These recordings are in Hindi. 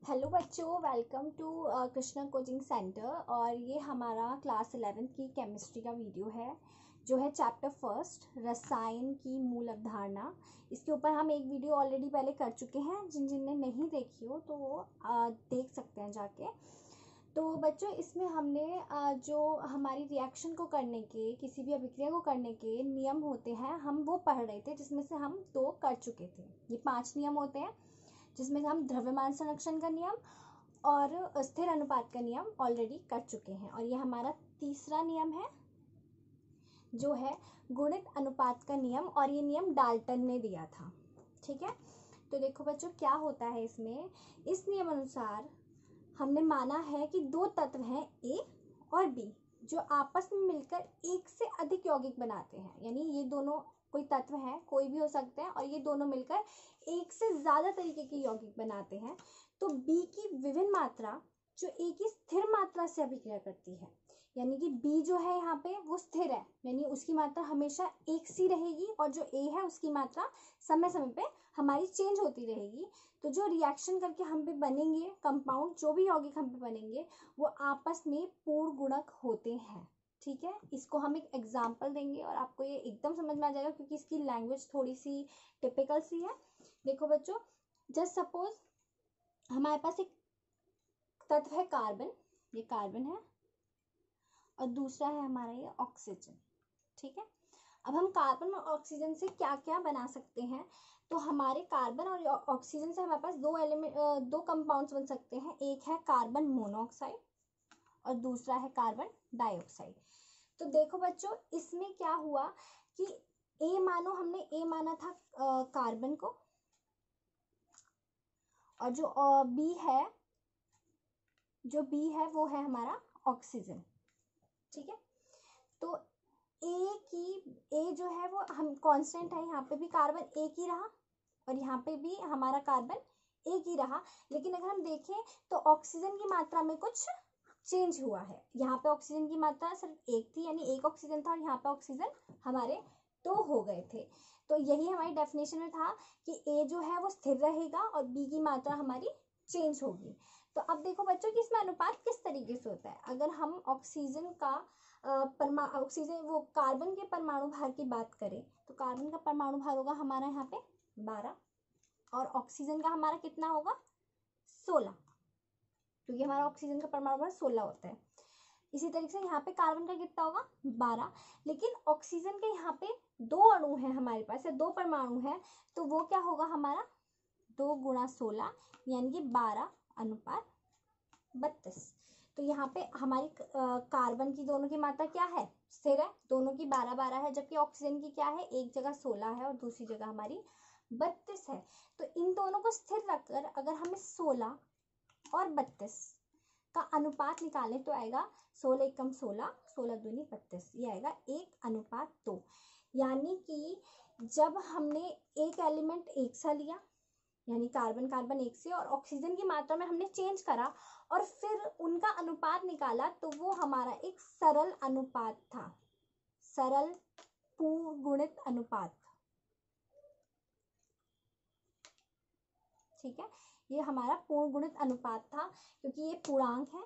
हेलो बच्चों, welcome to Krishna coaching centre. और ये हमारा क्लास 11th की केमिस्ट्री का वीडियो है जो है चैप्टर फर्स्ट रसायन की मूल अवधारणा। इसके ऊपर हम एक वीडियो ऑलरेडी पहले कर चुके हैं। जिनने नहीं देखी हो तो वो देख सकते हैं जाके। तो बच्चों, इसमें हमने जो हमारी रिएक्शन को करने के, किसी भी अभिक्रिया को करने के नियम होते हैं हम वो पढ़ रहे थे, जिसमें से हम 2 कर चुके थे। ये 5 नियम होते हैं जिसमें हम द्रव्यमान संरक्षण का नियम और स्थिर अनुपात का नियम ऑलरेडी कर चुके हैं। और ये हमारा तीसरा नियम है जो है गुणित अनुपात का नियम, और ये नियम डाल्टन ने दिया था। ठीक है, तो देखो बच्चों क्या होता है इसमें। इस नियम अनुसार हमने माना है कि 2 तत्व हैं ए और बी जो आपस में मिलकर एक से अधिक यौगिक बनाते हैं। यानी ये दोनों कोई तत्व हैं, कोई भी हो सकते हैं, और ये दोनों मिलकर एक से ज़्यादा तरीके के यौगिक बनाते हैं। तो बी की विभिन्न मात्रा जो ए की स्थिर मात्रा से अभिक्रिया करती है, यानी कि बी जो है यहाँ पे वो स्थिर है, यानी उसकी मात्रा हमेशा एक सी रहेगी, और जो ए है उसकी मात्रा समय समय पे हमारी चेंज होती रहेगी। तो जो रिएक्शन करके हम पे बनेंगे कंपाउंड, जो भी यौगिक हम पे बनेंगे वो आपस में पूर्ण गुणक होते हैं। ठीक है, इसको हम एक एग्जाम्पल देंगे और आपको ये एकदम समझ में आ जाएगा क्योंकि इसकी लैंग्वेज थोड़ी सी टिपिकल सी है। देखो बच्चों, जस्ट सपोज हमारे पास एक तत्व है कार्बन, ये कार्बन है, और दूसरा है हमारा ये ऑक्सीजन। ठीक है, अब हम कार्बन और ऑक्सीजन से क्या क्या बना सकते हैं। तो हमारे कार्बन और ऑक्सीजन से हमारे पास 2 कंपाउंड्स बन सकते हैं। एक है कार्बन मोनोऑक्साइड और दूसरा है कार्बन डाइऑक्साइड। तो देखो बच्चों, इसमें क्या हुआ कि हमने ए माना था कार्बन को, और जो बी है वो है हमारा ऑक्सीजन। ठीक है, तो ए जो है वो हम कांस्टेंट है, यहाँ पे भी कार्बन एक ही रहा और यहाँ पे भी हमारा कार्बन एक ही रहा। लेकिन अगर हम देखें तो ऑक्सीजन की मात्रा में कुछ चेंज हुआ है। यहाँ पे ऑक्सीजन की मात्रा सिर्फ एक थी, यानी एक ऑक्सीजन था, और यहाँ पे ऑक्सीजन हमारे 2 हो गए थे। तो यही हमारी डेफिनेशन में था कि ए जो है वो स्थिर रहेगा और बी की मात्रा हमारी चेंज होगी। तो अब देखो बच्चों कि इसमें अनुपात किस तरीके से होता है। अगर हम ऑक्सीजन का वो कार्बन के परमाणु भार की बात करें तो कार्बन का परमाणु भार होगा हमारा यहाँ पे 12, और ऑक्सीजन का हमारा कितना होगा 16, क्योंकि हमारा ऑक्सीजन का परमाणु भार 16 होता है। इसी तरीके से यहाँ पे कार्बन का कितना होगा 12, लेकिन ऑक्सीजन के यहाँ पे 2 अणु हैं हमारे पास, या 2 परमाणु हैं, तो वो क्या होगा हमारा 2 गुणा 16 यानी कि 12:32। तो यहाँ पे हमारी कार्बन की दोनों की मात्रा क्या है, स्थिर है, दोनों की 12-12 है, जबकि ऑक्सीजन की क्या है, एक जगह 16 है और दूसरी जगह हमारी 32 है। तो इन दोनों को स्थिर रखकर अगर हमें 16 और 32 का अनुपात निकालें तो आएगा 16 एकम 16, 16 दूनी 32, ये आएगा 1:2। यानी कि जब हमने एक एलिमेंट एक सा लिया, यानी कार्बन एक से, और ऑक्सीजन की मात्रा में हमने चेंज करा और फिर उनका अनुपात निकाला, तो वो हमारा एक सरल अनुपात था, सरल पूर्ण गुणित अनुपात। ठीक है, ये हमारा पूर्ण गुणित अनुपात था क्योंकि ये पूर्णांक है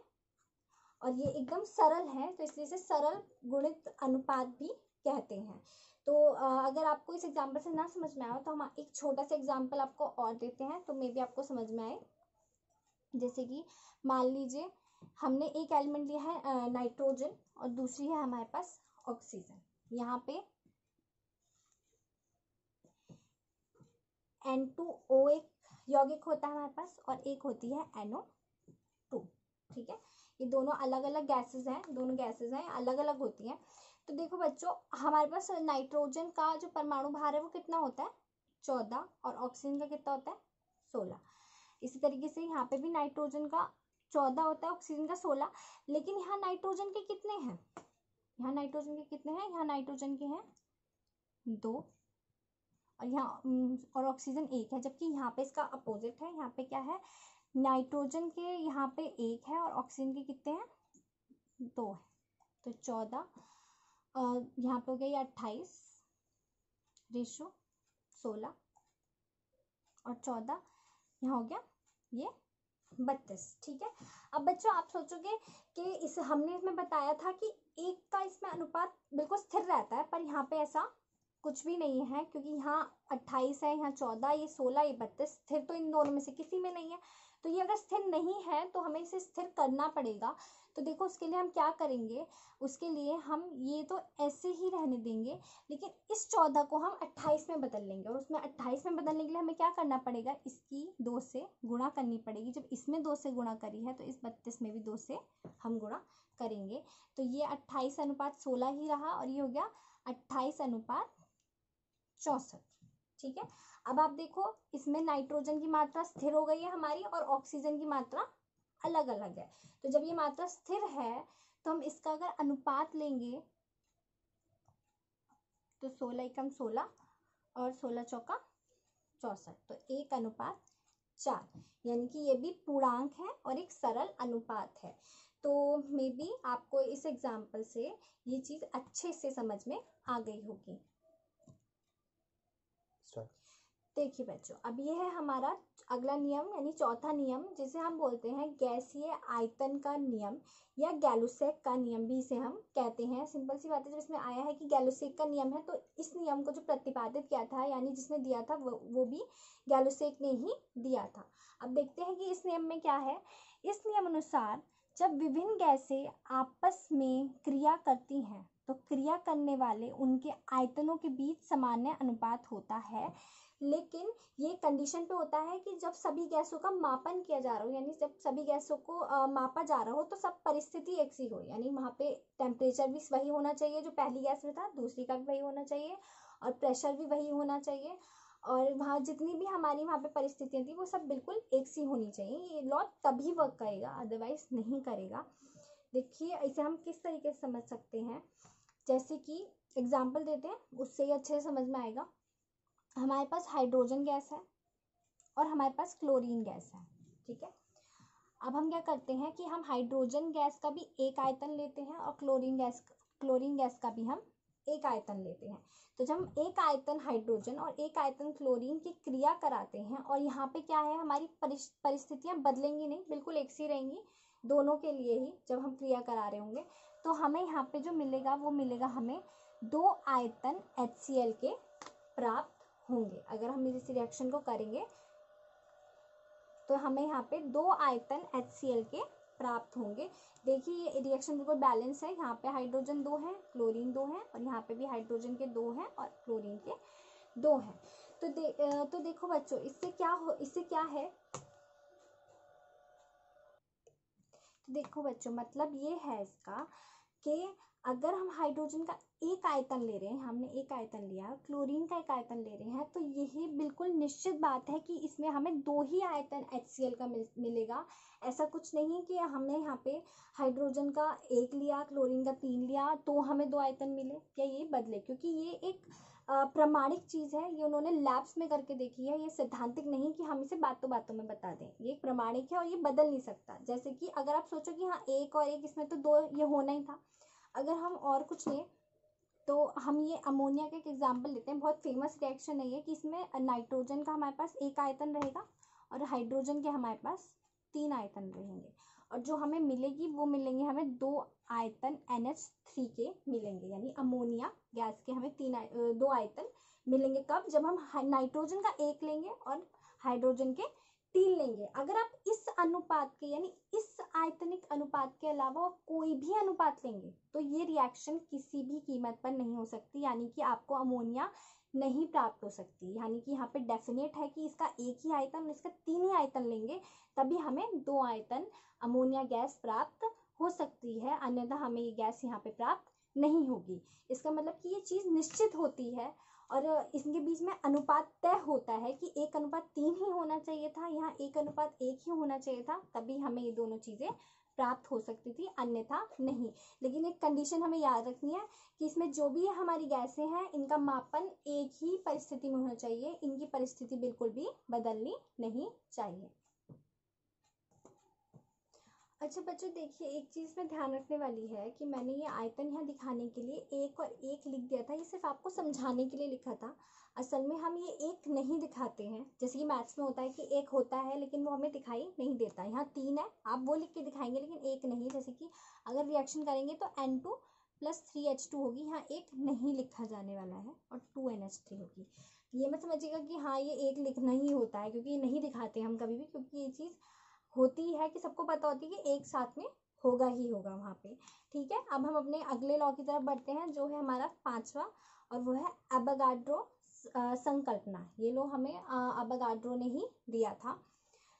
और ये एकदम सरल है, तो इसलिए इसे सरल गुणित अनुपात भी कहते हैं। तो अगर आपको इस एग्जाम्पल से ना समझ में आया तो हम एक छोटा सा एग्जाम्पल आपको और देते हैं, तो मे बी आपको समझ में आए। जैसे कि मान लीजिए हमने एक एलिमेंट लिया है नाइट्रोजन और दूसरी है हमारे पास ऑक्सीजन। यहाँ पे N2O एक यौगिक होता है हमारे पास और एक होती है NO2। ठीक है, ये दोनों अलग अलग गैसेस हैं, दोनों गैसेस हैं अलग अलग होती हैं। तो देखो बच्चों, हमारे पास नाइट्रोजन का जो परमाणु भार है वो कितना होता है 14, और ऑक्सीजन का कितना होता है 16। इसी तरीके से यहाँ पे भी नाइट्रोजन का 14 होता है, ऑक्सीजन का 16, लेकिन यहाँ नाइट्रोजन के कितने हैं, यहाँ नाइट्रोजन के कितने हैं, यहाँ नाइट्रोजन के हैं 2 और यहाँ और ऑक्सीजन 1 है, जबकि यहाँ पे इसका अपोजिट है। यहाँ पे क्या है, नाइट्रोजन के यहाँ पे 1 है और ऑक्सीजन के कितने हैं 2 है। तो 14 यहाँ पे हो गया ये 28 रेशो 16, और 14 यहाँ हो गया ये 32। ठीक है। अब बच्चों आप सोचोगे कि इस हमने इसमें बताया था कि एक का इसमें अनुपात बिल्कुल स्थिर रहता है, पर यहाँ पे ऐसा कुछ भी नहीं है, क्योंकि यहाँ 28 है, यहाँ 14, ये 16, ये 32। स्थिर तो इन दोनों में से किसी में नहीं है। तो ये अगर स्थिर नहीं है तो हमें इसे स्थिर करना पड़ेगा। तो देखो उसके लिए हम क्या करेंगे, उसके लिए हम ये तो ऐसे ही रहने देंगे, लेकिन इस 14 को हम 28 में बदल लेंगे। और उसमें 28 में बदलने के लिए हमें क्या करना पड़ेगा, इसकी 2 से गुणा करनी पड़ेगी। जब इसमें 2 से गुणा करी है तो इस 32 में भी 2 से हम गुणा करेंगे। तो ये 28:16 ही रहा, और ये हो गया 28:64। ठीक है। अब आप देखो इसमें नाइट्रोजन की मात्रा स्थिर हो गई है हमारी, और ऑक्सीजन की मात्रा अलग अलग है। तो जब ये मात्रा स्थिर है तो हम इसका अगर अनुपात लेंगे तो 16 एकम 16 और 16 चौका 64, तो 1:4, यानी कि ये भी पूर्णांक है और एक सरल अनुपात है। तो मे बी आपको इस एग्जाम्पल से ये चीज अच्छे से समझ में आ गई होगी। देखिए बच्चों, अब ये है हमारा अगला नियम, यानी चौथा नियम, जिसे हम बोलते हैं गैसीय आयतन का नियम, या गैलुसेक का नियम भी इसे हम कहते हैं। सिंपल सी बात है, जब इसमें आया है कि गैलुसेक का नियम है, तो इस नियम को जो प्रतिपादित किया था, यानी जिसने दिया था, वो भी गैलुसेक ने ही दिया था। अब देखते हैं कि इस नियम में क्या है। इस नियम अनुसार जब विभिन्न गैसें आपस में क्रिया करती हैं तो क्रिया करने वाले उनके आयतनों के बीच सामान्य अनुपात होता है, लेकिन ये कंडीशन पे होता है कि जब सभी गैसों का मापन किया जा रहा हो, यानी जब सभी गैसों को मापा जा रहा हो तो सब परिस्थिति एक सी हो, यानी वहाँ पे टेम्परेचर भी वही होना चाहिए जो पहली गैस में था, दूसरी का भी वही होना चाहिए, और प्रेशर भी वही होना चाहिए, और वहाँ जितनी भी हमारी वहाँ पे परिस्थितियाँ थी वो सब बिल्कुल एक सी होनी चाहिए। ये लॉ तभी वर्क करेगा, अदरवाइज नहीं करेगा। देखिए इसे हम किस तरीके से समझ सकते हैं, जैसे कि एग्जाम्पल देते हैं, उससे ही अच्छे से समझ में आएगा। हमारे पास हाइड्रोजन गैस है और हमारे पास क्लोरीन गैस है। ठीक है। अब हम क्या करते हैं कि हम हाइड्रोजन गैस का भी एक आयतन लेते हैं और क्लोरीन गैस का भी हम एक आयतन लेते हैं। तो जब हम एक आयतन हाइड्रोजन और एक आयतन क्लोरीन की क्रिया कराते हैं, और यहाँ पे क्या है, हमारी परिस्थितियाँ बदलेंगी नहीं, बिल्कुल एक सी रहेंगी दोनों के लिए ही जब हम क्रिया करा रहे होंगे, तो हमें यहाँ पे जो मिलेगा वो मिलेगा हमें 2 आयतन HCl के प्राप्त होंगे। अगर हम इस रिएक्शन को करेंगे तो हमें यहाँ पे 2 आयतन HCl के प्राप्त होंगे। देखिए ये रिएक्शन बिल्कुल बैलेंस है, यहाँ पे हाइड्रोजन 2 है, क्लोरीन 2 है, और यहाँ पे भी हाइड्रोजन के 2 हैं और क्लोरीन के 2 हैं। तो देखो बच्चों, इससे क्या है, तो देखो बच्चों मतलब ये है इसका कि अगर हम हाइड्रोजन का एक आयतन ले रहे हैं, हमने एक आयतन लिया, क्लोरीन का एक आयतन ले रहे हैं, तो यही बिल्कुल निश्चित बात है कि इसमें हमें 2 ही आयतन HCl का मिलेगा। ऐसा कुछ नहीं है कि हमने यहाँ पे हाइड्रोजन का 1 लिया, क्लोरीन का 3 लिया तो हमें 2 आयतन मिले, या ये बदले, क्योंकि ये एक प्रमाणिक चीज़ है, ये उन्होंने लैब्स में करके देखी है, ये सैद्धांतिक नहीं कि हम इसे बातों बातों में बता दें, ये एक प्रमाणिक है और ये बदल नहीं सकता। जैसे कि अगर आप सोचो कि हाँ 1 और 1, इसमें तो 2 ये होना ही था। अगर हम और कुछ लें तो हम ये अमोनिया का एक एग्जाम्पल लेते हैं, बहुत फेमस रिएक्शन है ये, कि इसमें नाइट्रोजन का हमारे पास 1 आयतन रहेगा और हाइड्रोजन के हमारे पास 3 आयतन रहेंगे, और जो हमें मिलेगी वो मिलेंगे हमें 2 आयतन NH3 के मिलेंगे, यानी अमोनिया गैस के हमें 2 आयतन मिलेंगे। कब, जब हम नाइट्रोजन का 1 लेंगे और हाइड्रोजन के 3 लेंगे। अगर आप इस अनुपात के, यानी इस आयतनिक अनुपात के अलावा कोई भी अनुपात लेंगे तो ये रिएक्शन किसी भी कीमत पर नहीं हो सकती, यानी कि आपको अमोनिया नहीं प्राप्त हो सकती। यानी कि यहाँ पे डेफिनेट है कि इसका 1 ही आयतन, इसका 3 ही आयतन लेंगे तभी हमें 2 आयतन अमोनिया गैस प्राप्त हो सकती है, अन्यथा हमें ये गैस यहाँ पे प्राप्त नहीं होगी। इसका मतलब कि ये चीज़ निश्चित होती है, और इसके बीच में अनुपात तय होता है कि 1:3 ही होना चाहिए था, यहाँ 1:1 ही होना चाहिए था, तभी हमें ये दोनों चीज़ें प्राप्त हो सकती थी, अन्यथा नहीं। लेकिन एक कंडीशन हमें याद रखनी है कि इसमें जो भी हमारी गैसें हैं इनका मापन एक ही परिस्थिति में होना चाहिए, इनकी परिस्थिति बिल्कुल भी बदलनी नहीं चाहिए। अच्छा बच्चों देखिए, एक चीज़ में ध्यान रखने वाली है कि मैंने ये आयतन यहाँ दिखाने के लिए एक और एक लिख दिया था, ये सिर्फ आपको समझाने के लिए लिखा था। असल में हम ये एक नहीं दिखाते हैं, जैसे कि मैथ्स में होता है कि एक होता है लेकिन वो हमें दिखाई नहीं देता। यहाँ 3 है, आप वो लिख के दिखाएंगे लेकिन एक नहीं। जैसे कि अगर रिएक्शन करेंगे तो N2 + 3H2 होगी, यहाँ एक नहीं लिखा जाने वाला है और 2NH3 होगी। ये मत समझिएगा कि हाँ ये एक लिखना ही होता है, क्योंकि ये नहीं दिखाते हम कभी भी, क्योंकि ये चीज़ होती है कि सबको पता होती है कि एक साथ में होगा ही होगा वहाँ पे। ठीक है, अब हम अपने अगले लॉ की तरफ बढ़ते हैं, जो है हमारा 5वां, और वो है एवोगाड्रो संकल्पना। ये लॉ हमें एवोगाड्रो ने ही दिया था।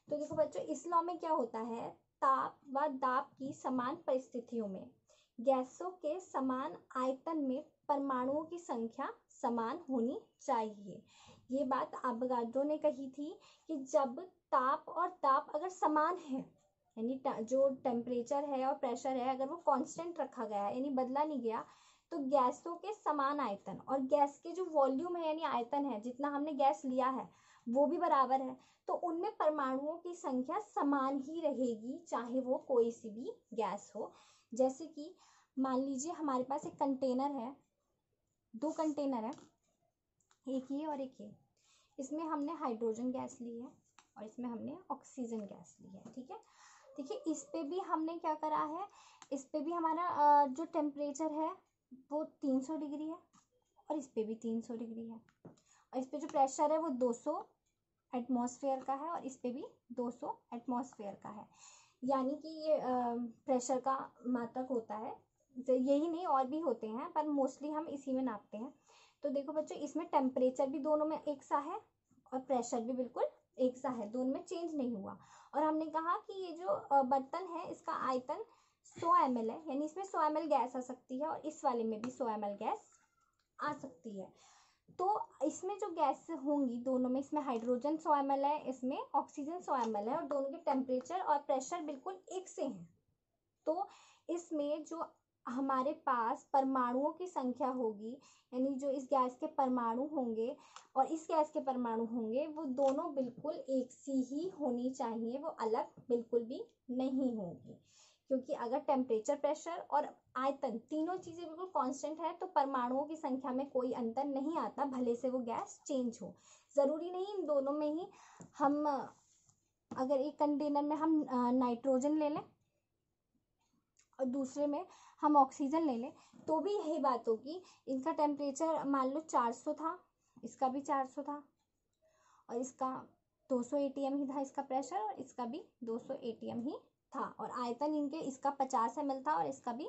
तो देखो बच्चों, इस लॉ में क्या होता है, ताप व दाब की समान परिस्थितियों में गैसों के समान आयतन में परमाणुओं की संख्या समान होनी चाहिए। ये बात एवोगाड्रो ने कही थी कि जब ताप और दाब अगर समान है, यानी जो टेम्परेचर है और प्रेशर है अगर वो कांस्टेंट रखा गया है, यानी बदला नहीं गया, तो गैसों के समान आयतन और गैस के जो वॉल्यूम है यानी आयतन है, जितना हमने गैस लिया है वो भी बराबर है, तो उनमें परमाणुओं की संख्या समान ही रहेगी, चाहे वो कोई सी भी गैस हो। जैसे कि मान लीजिए हमारे पास एक कंटेनर है, 2 कंटेनर है, एक ये और एक ये। इसमें हमने हाइड्रोजन गैस ली है और इसमें हमने ऑक्सीजन गैस ली है। ठीक है, देखिए इस पे भी हमने क्या करा है, इस पे भी हमारा जो टेम्परेचर है वो 300 डिग्री है और इस पे भी 300 डिग्री है, और इस पे जो प्रेशर है वो 200 एटमॉस्फेयर का है और इस पे भी 200 एटमॉस्फेयर का है। यानी कि ये प्रेशर का मात्रक होता है, यही नहीं और भी होते हैं पर मोस्टली हम इसी में नापते हैं। तो देखो बच्चों, इसमें टेम्परेचर भी दोनों में एक सा है और प्रेशर भी बिल्कुल एक सा है, दोनों में चेंज नहीं हुआ। और हमने कहा कि ये जो बर्तन है इसका आयतन 100 ml है, यानी इसमें 100 ml गैस आ सकती है और इस वाले में भी 100 ml गैस आ सकती है। तो इसमें जो गैस होंगी दोनों में, इसमें हाइड्रोजन 100 ml है, इसमें ऑक्सीजन 100 ml है और दोनों के टेम्परेचर और प्रेशर बिल्कुल एक से हैं। तो इसमें जो हमारे पास परमाणुओं की संख्या होगी, यानी जो इस गैस के परमाणु होंगे और इस गैस के परमाणु होंगे, वो दोनों बिल्कुल एक सी ही होनी चाहिए, वो अलग बिल्कुल भी नहीं होगी। क्योंकि अगर टेम्परेचर, प्रेशर और आयतन तीनों चीज़ें बिल्कुल कांस्टेंट है तो परमाणुओं की संख्या में कोई अंतर नहीं आता, भले से वो गैस चेंज हो। ज़रूरी नहीं इन दोनों में ही हम, अगर एक कंटेनर में हम नाइट्रोजन ले लें और दूसरे में हम ऑक्सीजन ले लें तो भी यही बात होगी। इनका टेम्परेचर मान लो 400 था, इसका भी 400 था और इसका 200 ATM ही था इसका प्रेशर, और इसका भी 200 ATM ही था, और आयतन इनके, इसका 50 ml था और इसका भी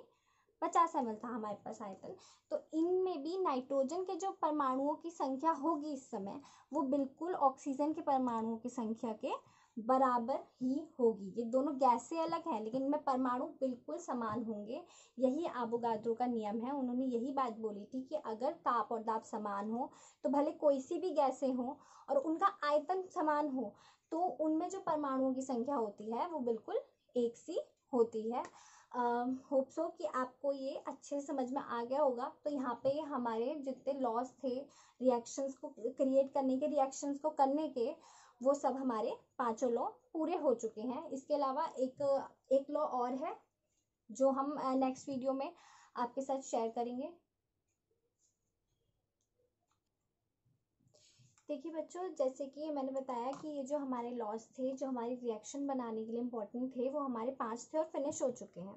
50 ml था हमारे पास आयतन। तो इनमें भी नाइट्रोजन के जो परमाणुओं की संख्या होगी इस समय, वो बिल्कुल ऑक्सीजन के परमाणुओं की संख्या के बराबर ही होगी। ये दोनों गैसें अलग हैं लेकिन इनमें परमाणु बिल्कुल समान होंगे। यही एवोगाड्रो का नियम है, उन्होंने यही बात बोली थी कि अगर ताप और दाब समान हो तो भले कोई सी भी गैसें हो और उनका आयतन समान हो तो उनमें जो परमाणुओं की संख्या होती है वो बिल्कुल एक सी होती है। होप सो कि आपको ये अच्छे से समझ में आ गया होगा। तो यहाँ पे हमारे जितने लॉस थे रिएक्शंस को क्रिएट करने के, रिएक्शंस को करने के, वो सब हमारे 5 लॉ पूरे हो चुके हैं। इसके अलावा एक लॉ और है जो हम नेक्स्ट वीडियो में आपके साथ शेयर करेंगे। देखिए बच्चों, जैसे कि मैंने बताया कि ये जो हमारे लॉस थे जो हमारी रिएक्शन बनाने के लिए इम्पोर्टेंट थे वो हमारे 5 थे और फिनिश हो चुके हैं।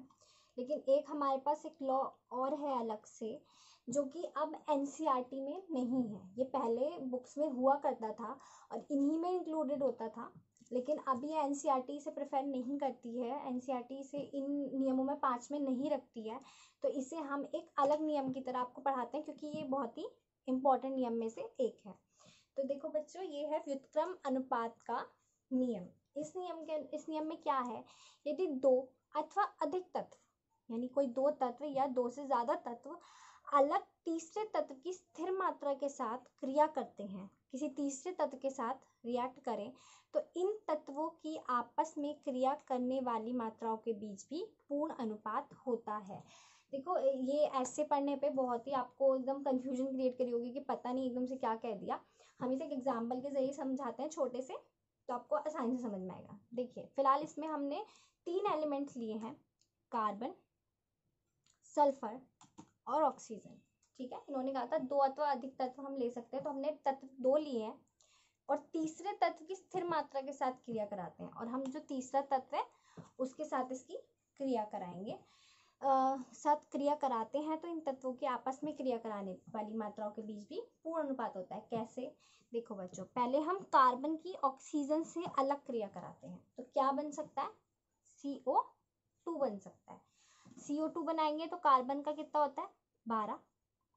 लेकिन एक हमारे पास एक लॉ और है अलग से, जो कि अब एनसीईआरटी में नहीं है। ये पहले बुक्स में हुआ करता था और इन्हीं में इंक्लूडेड होता था, लेकिन अब ये एनसीईआरटी इसे प्रेफर नहीं करती है, एनसीईआरटी इसे इन नियमों में 5 में नहीं रखती है। तो इसे हम एक अलग नियम की तरह आपको पढ़ाते हैं क्योंकि ये बहुत ही इम्पोर्टेंट नियम में से एक है। तो देखो बच्चों, ये है व्युत्क्रम अनुपात का नियम। इस नियम में क्या है, यदि 2 अथवा अधिक तत्व, यानी कोई 2 तत्व या 2 से ज्यादा तत्व अलग तीसरे तत्व की स्थिर मात्रा के साथ क्रिया करते हैं, किसी तीसरे तत्व के साथ रिएक्ट करें, तो इन तत्वों की आपस में क्रिया करने वाली मात्राओं के बीच भी पूर्ण अनुपात होता है। देखो ये ऐसे पढ़ने पे बहुत ही आपको एकदम कंफ्यूजन क्रिएट करी होगी कि पता नहीं एकदम से क्या कह दिया। हम इसे एक एग्जाम्पल के जरिए समझाते हैं छोटे से। तो आपको आसानी से समझ में आएगा। देखिए फिलहाल इसमें हमने 3 एलिमेंट्स लिए हैं, कार्बन, सल्फर और ऑक्सीजन। ठीक है, इन्होंने कहा था 2 अथवा अधिक तत्व हम ले सकते हैं, तो हमने तत्व 2 लिए हैं और तीसरे तत्व की स्थिर मात्रा के साथ क्रिया कराते हैं, और हम जो तीसरा तत्व है उसके साथ इसकी क्रिया कराएंगे, साथ क्रिया कराते हैं। तो इन तत्वों के आपस में क्रिया कराने वाली मात्राओं के बीच भी पूर्ण अनुपात होता है। कैसे? देखो बच्चों, पहले हम कार्बन की ऑक्सीजन से अलग क्रिया कराते हैं, तो क्या बन सकता है? CO2 बन सकता है। CO2 बनाएंगे तो कार्बन का कितना होता है? 12,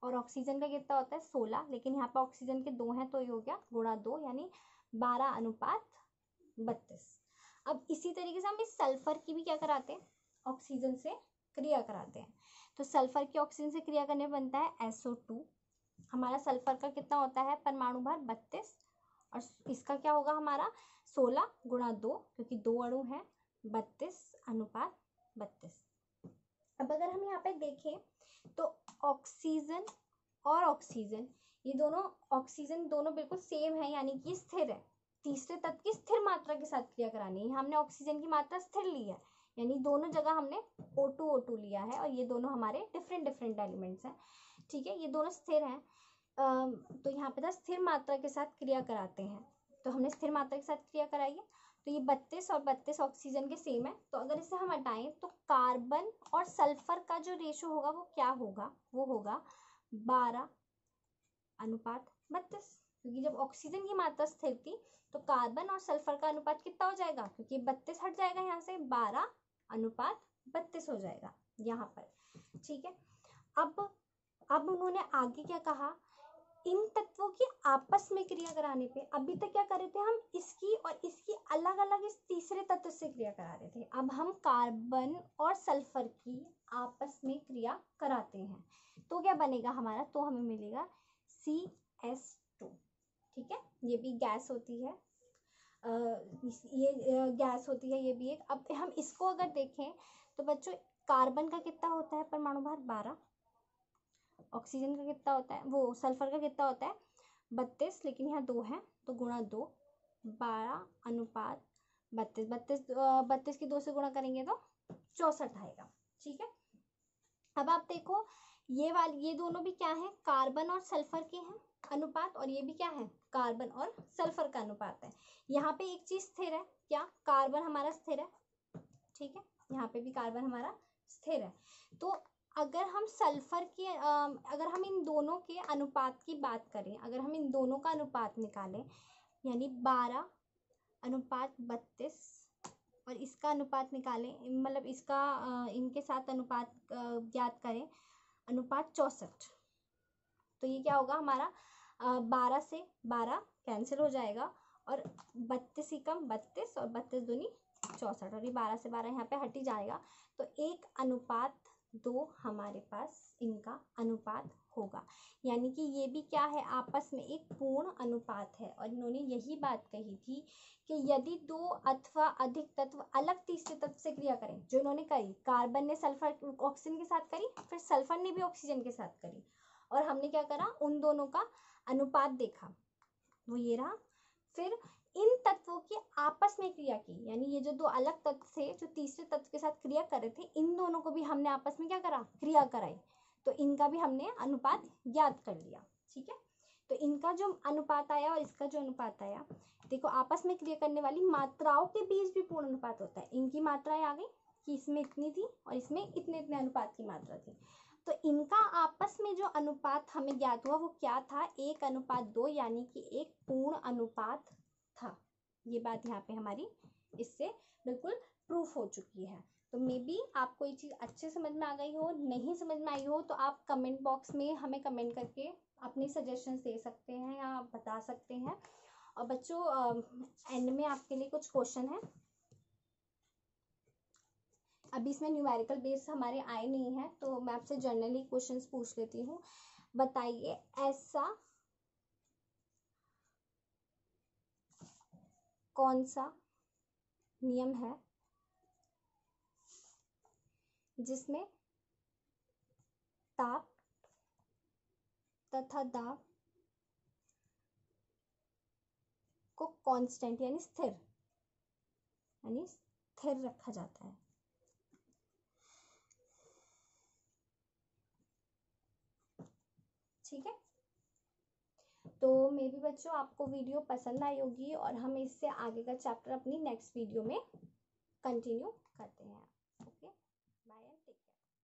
और ऑक्सीजन का कितना होता है? 16, लेकिन यहाँ पे ऑक्सीजन के 2 हैं तो ये हो गया गुणा 2, यानी 12:32। अब इसी तरीके से हम इस सल्फर की भी क्या कराते हैं? ऑक्सीजन से क्रिया कराते हैं। तो सल्फर की ऑक्सीजन से क्रिया करने बनता है SO2। हमारा सल्फर का कितना होता है परमाणु भार? 32, और इसका क्या होगा हमारा? 16 गुणा 2, क्योंकि 2 अणु हैं, 32:32। अब अगर हम यहाँ पे देखें तो ऑक्सीजन और ऑक्सीजन, ये दोनों ऑक्सीजन दोनों बिल्कुल सेम है, यानी कि स्थिर है। तीसरे तत्व की स्थिर मात्रा के साथ क्रिया करानी है। हमने ऑक्सीजन की मात्रा स्थिर ली है, यानी दोनों जगह हमने O2 लिया है, और ये दोनों हमारे डिफरेंट डिफरेंट एलिमेंट्स हैं। ठीक है, ये दोनों स्थिर हैं। तो यहाँ पे था स्थिर मात्रा के साथ क्रिया कराते हैं, तो हमने स्थिर मात्रा के साथ क्रिया कराई है। तो ये 32 और 32 ऑक्सीजन के सेम है, तो अगर इसे हम हटाएं तो कार्बन और सल्फर का जो रेशो होगा वो क्या होगा? वो होगा 12:32, क्योंकि जब ऑक्सीजन की मात्रा स्थिर थी तो कार्बन और सल्फर का अनुपात कितना हो जाएगा? क्योंकि 32 हट जाएगा यहाँ से, 12:32 हो जाएगा यहाँ पर। ठीक है, अब उन्होंने आगे क्या कहा? इन तत्वों की आपस में क्रिया कराने पे, अभी तक क्या कर रहे थे हम? इसकी और इसकी अलग अलग इस तीसरे तत्व से क्रिया करा रहे थे। अब हम कार्बन और सल्फर की आपस में क्रिया कराते हैं, तो क्या बनेगा हमारा? तो हमें मिलेगा CS2। ठीक है, ये भी गैस होती है, ये गैस होती है, ये भी एक। अब हम इसको अगर देखें तो बच्चों, कार्बन का कितना होता है परमाणु भार? 12। ऑक्सीजन का कितना होता है? वो सल्फर का कितना होता है? 32, लेकिन यहाँ 2 है तो गुणा 2, 12:32। 32 की 2 से गुणा करेंगे तो 64 आएगा। ठीक है, अब आप देखो, ये दोनों भी क्या है? कार्बन और सल्फर के हैं अनुपात, और ये भी क्या है? कार्बन और सल्फर का अनुपात है। यहाँ पे एक चीज स्थिर है, क्या? कार्बन हमारा स्थिर है। ठीक है, यहाँ पे भी कार्बन हमारा स्थिर है। तो अगर हम सल्फर के अगर हम इन दोनों के अनुपात की बात करें, अगर हम इन दोनों का अनुपात निकालें, यानी 12:32, और इसका अनुपात निकालें, मतलब इसका इनके साथ अनुपात ज्ञात करें, अनुपात 64, तो ये क्या होगा हमारा? 12 से 12 कैंसिल हो जाएगा, और 32 ही कम 32, और 32 दूनी 64, और ये 12 से 12 यहाँ पे हट ही जाएगा, तो 1:2 हमारे पास इनका अनुपात होगा। यानी कि ये भी क्या है? आपस में एक पूर्ण अनुपात है। और इन्होंने यही बात कही थी कि यदि 2 अथवा अधिक तत्व अलग तीसरे तत्व से क्रिया करें, जो इन्होंने करी, कार्बन ने सल्फर ऑक्सीजन के साथ करी, फिर सल्फर ने भी ऑक्सीजन के साथ करी, और हमने क्या करा? उन दोनों का अनुपात देखा, वो ये रहा। फिर इन तत्वों की आपस में क्रिया की, यानी ये जो 2 अलग तत्व थे जो तीसरे तत्व के साथ क्रिया कर रहे थे, इन दोनों को भी हमने आपस में क्या करा? क्रिया कराई, तो इनका भी हमने अनुपात ज्ञात कर लिया। ठीक है, तो इनका जो अनुपात आया और इसका जो अनुपात आया, देखो आपस में क्रिया करने वाली मात्राओं के बीच भी पूर्ण अनुपात होता है। इनकी मात्राएं आ गई कि इसमें इतनी थी और इसमें इतने इतने अनुपात की मात्रा थी, तो इनका आपस में जो अनुपात हमें ज्ञात हुआ वो क्या था? 1:2, यानी कि एक पूर्ण अनुपात था। ये बात यहाँ पे हमारी इससे बिल्कुल प्रूफ हो चुकी है। तो मे बी आपको ये चीज़ अच्छे समझ में आ गई हो, नहीं समझ में आई हो तो आप कमेंट बॉक्स में हमें कमेंट करके अपनी सजेशंस दे सकते हैं या आप बता सकते हैं। और बच्चों, एंड में आपके लिए कुछ क्वेश्चन है। अभी इसमें न्यूमेरिकल बेस हमारे आए नहीं है, तो मैं आपसे जनरली क्वेश्चंस पूछ लेती हूँ। बताइए, ऐसा कौन सा नियम है जिसमें ताप तथा दाब को कांस्टेंट यानी स्थिर रखा जाता है। ठीक है, तो मे बी बच्चों आपको वीडियो पसंद आई होगी और हम इससे आगे का चैप्टर अपनी नेक्स्ट वीडियो में कंटिन्यू करते हैं।